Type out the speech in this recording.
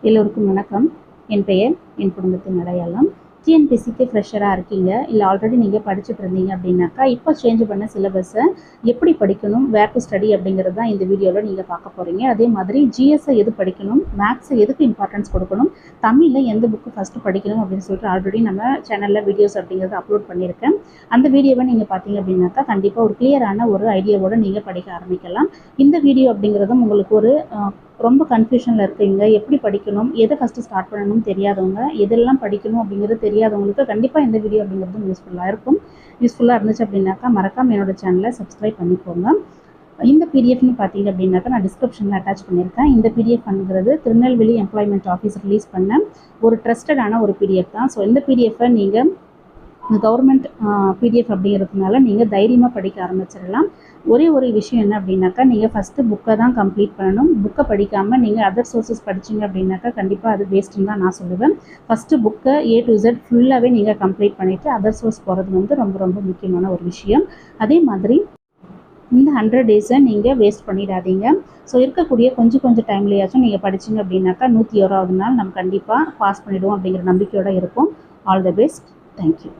எல்லோருக்கும் வணக்கம். என் பெயர் என் குடும்பத்தின் அடையாளம். டிஎன்பிஎஸ்சிக்கு ஃப்ரெஷராக இருக்கீங்க, இல்லை ஆல்ரெடி நீங்கள் படிச்சுட்டு இருந்தீங்க அப்படின்னாக்கா, இப்போ சேஞ்ச் பண்ண சிலபஸை எப்படி படிக்கணும், வேர் டு ஸ்டடி அப்படிங்கிறது தான் இந்த வீடியோவில் நீங்கள் பார்க்க போகிறீங்க. அதே மாதிரி ஜிஎஸ்ஸை எது படிக்கணும், மேக்ஸை எதுக்கு இம்பார்ட்டன்ஸ் கொடுக்கணும், தமிழில் எந்த புக்கு ஃபஸ்ட்டு படிக்கணும் அப்படின்னு சொல்லிட்டு ஆல்ரெடி நம்ம சேனலில் வீடியோஸ் அப்படிங்கிறது அப்லோட் பண்ணியிருக்கேன். அந்த வீடியோவை நீங்கள் பார்த்தீங்க அப்படின்னாக்கா கண்டிப்பாக ஒரு கிளியரான ஒரு ஐடியாவோடு நீங்கள் படிக்க ஆரம்பிக்கலாம். இந்த வீடியோ அப்படிங்கிறதும் உங்களுக்கு ஒரு ரொம்ப கன்ஃபியூஷனில் இருக்கீங்க, எப்படி படிக்கணும், எதை ஃபஸ்ட்டு ஸ்டார்ட் பண்ணணும்னு தெரியாதவங்க, எதெல்லாம் படிக்கணும் அப்படிங்கிறது தெரியாதவங்களுக்கு கண்டிப்பாக இந்த வீடியோ அப்படிங்கிறதும் யூஸ்ஃபுல்லாக இருக்கும். யூஸ்ஃபுல்லாக இருந்துச்சு அப்படின்னாக்கா மறக்காமல் என்னோட சேனலை சப்ஸ்கிரைப் பண்ணிக்கோங்க. இந்த பிடிஎஃப்னு பார்த்தீங்க அப்படின்னாக்கா நான் டிஸ்கிரிப்ஷனில் அட்டாச் பண்ணியிருக்கேன். இந்த பிடிஎஃப்ங்கிறது திருநெல்வேலி எம்ப்ளாய்மெண்ட் ஆஃபீஸ் ரிலீஸ் பண்ண ஒரு ட்ரஸ்டடான ஒரு பிடிஎஃப் தான். ஸோ இந்த பிடிஎஃப்பை நீங்கள் கவர்மெண்ட் பிடிஎஃப் அப்படிங்கிறதுனால நீங்கள் தைரியமாக படிக்க ஆரம்பிச்சிடலாம். ஒரே ஒரு விஷயம் என்ன அப்படின்னாக்கா, நீங்கள் ஃபஸ்ட்டு புக்கை தான் கம்ப்ளீட் பண்ணணும். புக்கை படிக்காமல் நீங்கள் அதர் சோர்ஸஸ் படிச்சிங்க அப்படின்னாக்கா கண்டிப்பாக அது வேஸ்ட்டுன்னு தான் நான் சொல்லுவேன். ஃபஸ்ட்டு புக்கை A to Z ஃபுல்லாகவே நீங்கள் கம்ப்ளீட் பண்ணிவிட்டு அதர் சோர்ஸ் போகிறது ரொம்ப ரொம்ப முக்கியமான ஒரு விஷயம். அதே மாதிரி இந்த 100 டேஸை நீங்கள் வேஸ்ட் பண்ணிடாதீங்க. ஸோ இருக்கக்கூடிய கொஞ்சம் டைம்லையாச்சும் நீங்கள் படிச்சிங்க அப்படின்னாக்கா 101வது நாள் நம்ம கண்டிப்பாக பாஸ் பண்ணிவிடுவோம் அப்படிங்கிற நம்பிக்கையோடு இருக்கும். All the best. தேங்க்யூ.